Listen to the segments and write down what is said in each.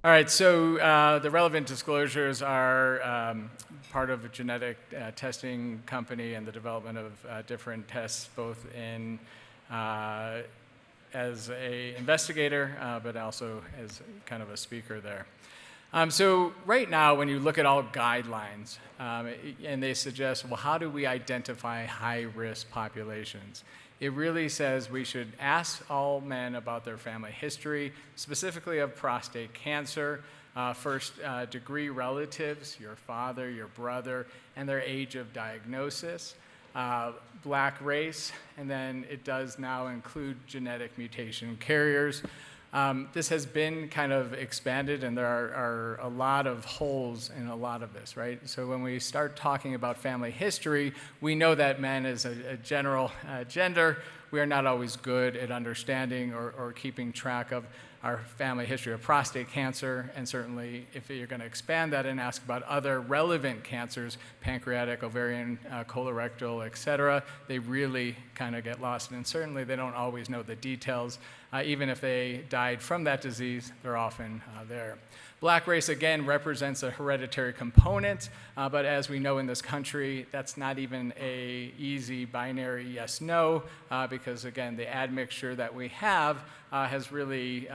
All right, so the relevant disclosures are part of a genetic testing company and the development of different tests, both in as an investigator, but also as kind of a speaker there. So right now, when you look at all guidelines, and they suggest, well, how do we identify high-risk populations? It really says we should ask all men about their family history, specifically of prostate cancer, first-degree relatives, your father, your brother, and their age of diagnosis, black race, and then it does now include genetic mutation carriers. This has been kind of expanded, and there are a lot of holes in a lot of this, right? So when we start talking about family history, we know that men is a general gender. We are not always good at understanding or keeping track of our family history of prostate cancer, and certainly if you're going to expand that and ask about other relevant cancers, pancreatic, ovarian, colorectal, et cetera, they really kind of get lost, and certainly they don't always know the details. Even if they died from that disease, they're often there. Black race, again, represents a hereditary component, but as we know in this country, that's not even an easy binary yes-no, because again, the admixture that we have has really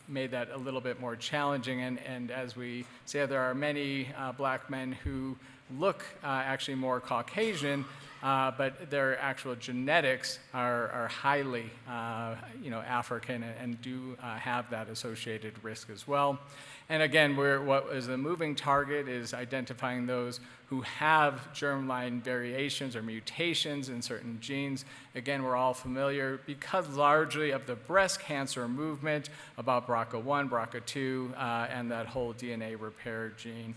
made that a little bit more challenging, and as we say, there are many black men who look actually more Caucasian, but their actual genetics are highly African and do have that associated risk as well. And again, what is a moving target is identifying those who have germline variations or mutations in certain genes. Again, we're all familiar, because largely of the breast cancer movement, about BRCA1, BRCA2, and that whole DNA repair gene.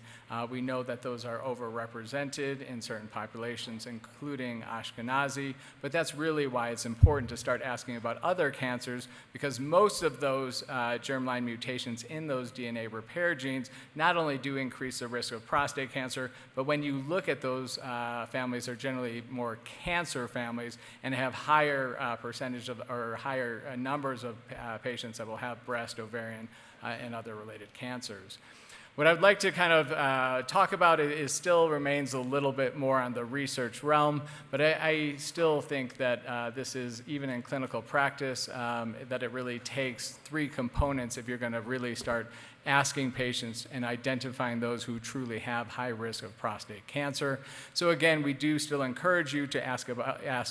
We know that those are overrepresented in certain populations, including Ashkenazi, but that's really why it's important to start asking about other cancers, because most of those germline mutations in those DNA repair genes not only do increase the risk of prostate cancer, but when you look at those families, are generally more cancer families and have higher percentage of, or higher numbers of patients that will have breast, ovarian, and other related cancers. What I'd like to kind of talk about is still remains a little bit more on the research realm, but I still think that this is, even in clinical practice, that it really takes three components if you're going to really start asking patients and identifying those who truly have high risk of prostate cancer. So again, we do still encourage you to ask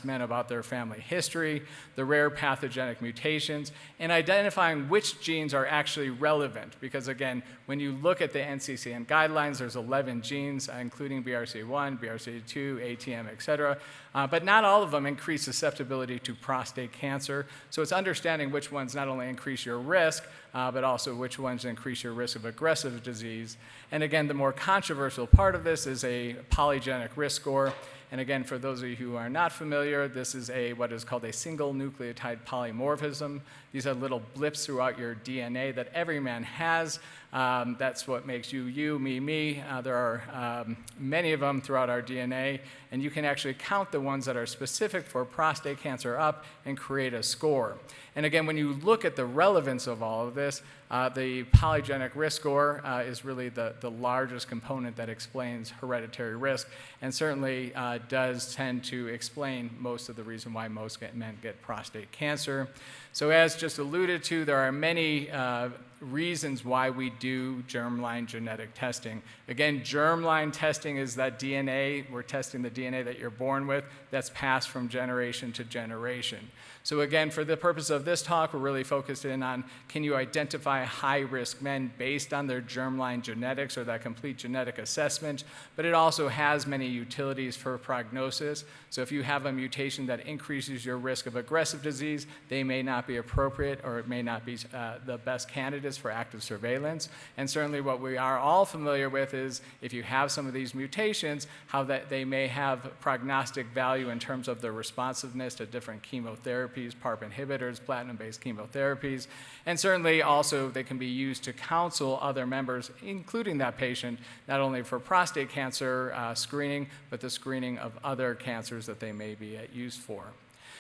men about their family history, the rare pathogenic mutations, and identifying which genes are actually relevant. Because again, when you look at the NCCN guidelines, there's 11 genes, including BRCA1, BRCA2, ATM, et cetera, but not all of them increase susceptibility to prostate cancer. So it's understanding which ones not only increase your risk, but also which ones increase your risk of aggressive disease. And again, the more controversial part of this is a polygenic risk score. And again, for those of you who are not familiar, this is what is called a single nucleotide polymorphism. These are little blips throughout your DNA that every man has. That's what makes you, you, me. There are many of them throughout our DNA, and you can actually count the ones that are specific for prostate cancer up and create a score. And again, when you look at the relevance of all of this, the polygenic risk score is really the largest component that explains hereditary risk, and certainly does tend to explain most of the reason why most men get prostate cancer. So as just alluded to, there are many reasons why we do germline genetic testing. Again, germline testing is that DNA, we're testing the DNA that you're born with, that's passed from generation to generation. So again, for the purpose of this talk, we're really focused in on, can you identify high-risk men based on their germline genetics or that complete genetic assessment? But it also has many utilities for prognosis. So if you have a mutation that increases your risk of aggressive disease, they may not be appropriate, or it may not be the best candidates for active surveillance. And certainly what we are all familiar with is, if you have some of these mutations, how that they may have prognostic value in terms of their responsiveness to different chemotherapies, PARP inhibitors, platinum-based chemotherapies, and certainly also they can be used to counsel other members, including that patient, not only for prostate cancer screening, but the screening of other cancers that they may be used for.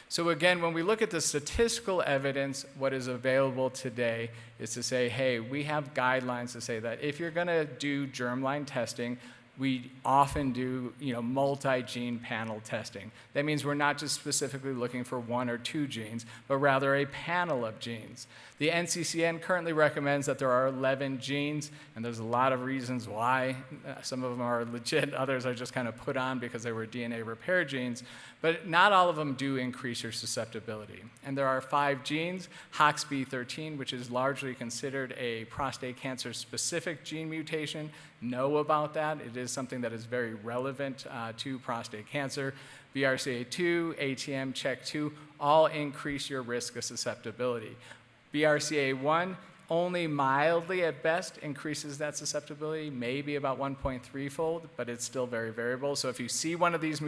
So again, when we look at the statistical evidence, what is available today is to say, hey, we have guidelines to say that if you're going to do germline testing, we often do multi-gene panel testing. That means we're not just specifically looking for 1 or 2 genes, but rather a panel of genes. The NCCN currently recommends that there are 11 genes, and there's a lot of reasons why. Some of them are legit, others are just kind of put on because they were DNA repair genes, but not all of them do increase your susceptibility. And there are 5 genes, HOXB13, which is largely considered a prostate cancer specific gene mutation. Know about that. It is something that is very relevant to prostate cancer. BRCA2, ATM, CHEK2, all increase your risk of susceptibility. BRCA1 only mildly at best increases that susceptibility, maybe about 1.3-fold, but it's still very variable. So if you see one of these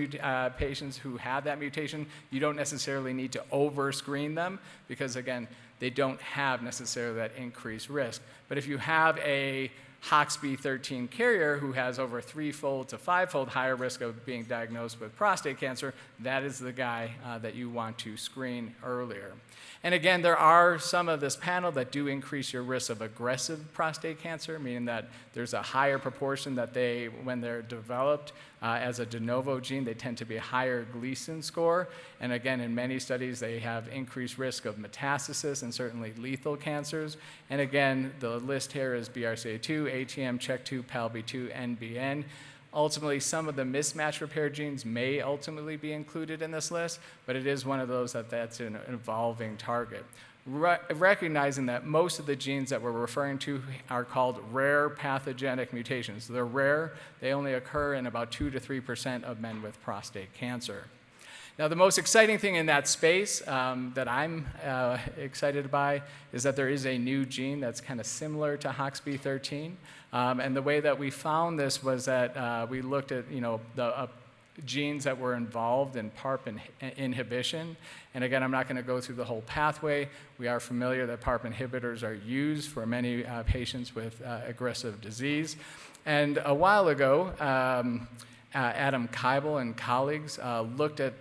patients who have that mutation, you don't necessarily need to over-screen them because, again, they don't have necessarily that increased risk. But if you have a HOXB13 carrier who has over 3-fold to 5-fold higher risk of being diagnosed with prostate cancer, that is the guy that you want to screen earlier. And again, there are some of this panel that do increase your risk of aggressive prostate cancer, meaning that there's a higher proportion that when they're developed as a de novo gene, they tend to be a higher Gleason score. And again, in many studies, they have increased risk of metastasis and certainly lethal cancers. And again, the list here is BRCA2, ATM, CHEK2, PALB2, NBN. Ultimately, some of the mismatch repair genes may ultimately be included in this list, but it is one of those that's an evolving target. Recognizing that most of the genes that we're referring to are called rare pathogenic mutations. They're rare. They only occur in about 2 to 3% of men with prostate cancer. Now, the most exciting thing in that space that I'm excited by is that there is a new gene that's kind of similar to HOXB13. And the way that we found this was that we looked at the genes that were involved in PARP inhibition. And again, I'm not going to go through the whole pathway. We are familiar that PARP inhibitors are used for many patients with aggressive disease. And a while ago, Adam Keibel and colleagues looked at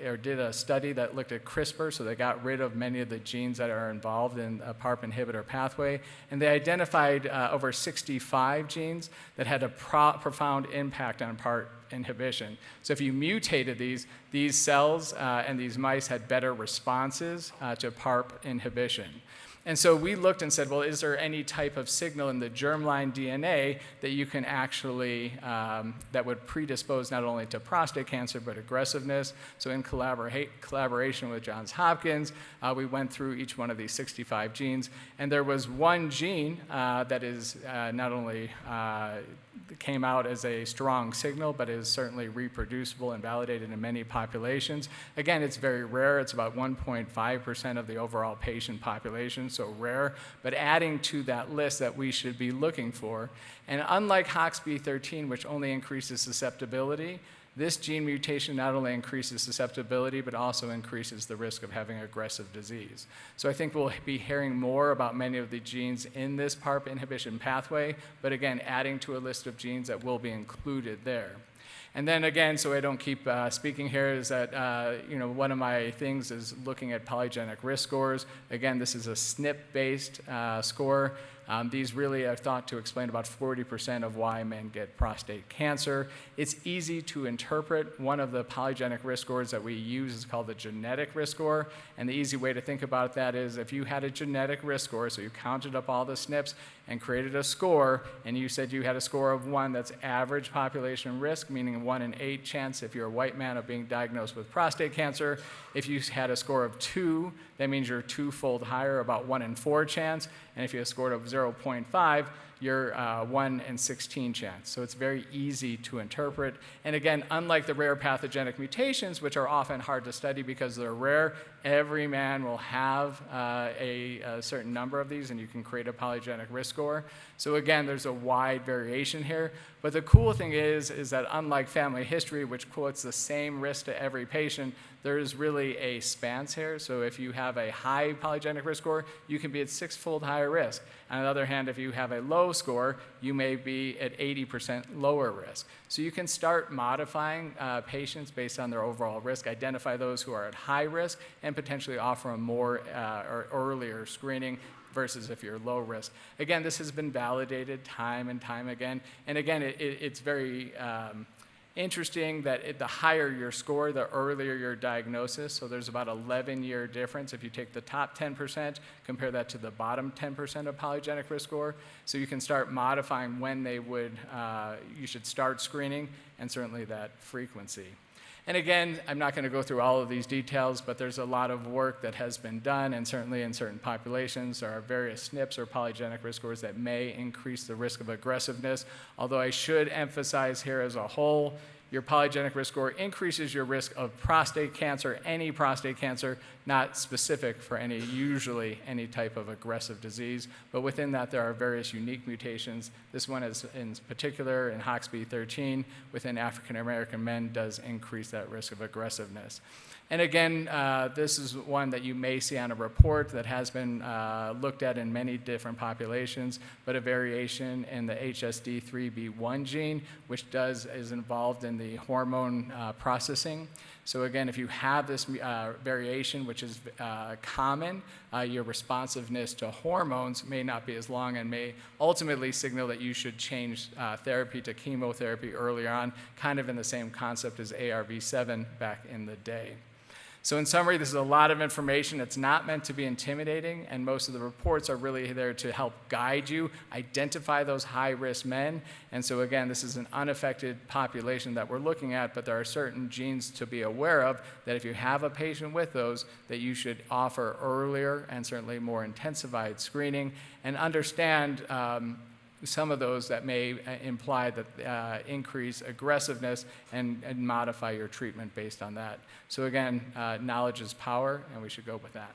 or did a study that looked at CRISPR, so they got rid of many of the genes that are involved in a PARP inhibitor pathway, and they identified over 65 genes that had a profound impact on PARP inhibition. So if you mutated these cells and these mice had better responses to PARP inhibition. And so we looked and said, well, is there any type of signal in the germline DNA that you can actually, that would predispose not only to prostate cancer, but aggressiveness? So in collaboration with Johns Hopkins, we went through each one of these 65 genes, and there was one gene that is not only came out as a strong signal, but is certainly reproducible and validated in many populations. Again, it's very rare. It's about 1.5% of the overall patient population, so rare, but adding to that list that we should be looking for. And unlike HOXB13, which only increases susceptibility, this gene mutation not only increases susceptibility, but also increases the risk of having aggressive disease. So I think we'll be hearing more about many of the genes in this PARP inhibition pathway, but again, adding to a list of genes that will be included there. And then again, so I don't keep speaking here, is that one of my things is looking at polygenic risk scores. Again, this is a SNP-based score. These really are thought to explain about 40% of why men get prostate cancer. It's easy to interpret. One of the polygenic risk scores that we use is called the genetic risk score. And the easy way to think about that is if you had a genetic risk score, so you counted up all the SNPs and created a score, and you said you had a score of 1 that's average population risk, meaning 1 in 8 chance if you're a white man of being diagnosed with prostate cancer. If you had a score of 2, that means you're 2-fold higher, about 1 in 4 chance. And if you have a score of 0.5, you're 1 in 16 chance. So it's very easy to interpret. And again, unlike the rare pathogenic mutations, which are often hard to study because they're rare, every man will have a certain number of these, and you can create a polygenic risk score. So again, there's a wide variation here. But the cool thing is that unlike family history, which quotes the same risk to every patient, there is really a span here. So if you have a high polygenic risk score, you can be at 6-fold higher risk. On the other hand, if you have a low low score, you may be at 80% lower risk. So you can start modifying patients based on their overall risk, identify those who are at high risk, and potentially offer them more or earlier screening versus if you're low risk. Again, this has been validated time and time again. And again, it's very interesting that the higher your score, the earlier your diagnosis. So there's about 11-year difference if you take the top 10%, compare that to the bottom 10% of polygenic risk score. So you can start modifying when you should start screening, and certainly that frequency. And again, I'm not going to go through all of these details, but there's a lot of work that has been done, and certainly in certain populations, there are various SNPs or polygenic risk scores that may increase the risk of aggressiveness. Although I should emphasize here as a whole, your polygenic risk score increases your risk of prostate cancer, any prostate cancer, not specific for usually any type of aggressive disease. But within that, there are various unique mutations. This one is in particular in HOXB13 within African American men does increase that risk of aggressiveness. And again, this is one that you may see on a report that has been looked at in many different populations, but a variation in the HSD3B1 gene, which is involved in the hormone processing. So again, if you have this variation, which is common, your responsiveness to hormones may not be as long and may ultimately signal that you should change therapy to chemotherapy earlier on, kind of in the same concept as ARV7 back in the day. So in summary, this is a lot of information. It's not meant to be intimidating, and most of the reports are really there to help guide you, identify those high-risk men. And so again, this is an unaffected population that we're looking at, but there are certain genes to be aware of that if you have a patient with those, that you should offer earlier and certainly more intensified screening, and understand some of those that may imply that increase aggressiveness and modify your treatment based on that. So again, knowledge is power, and we should go with that.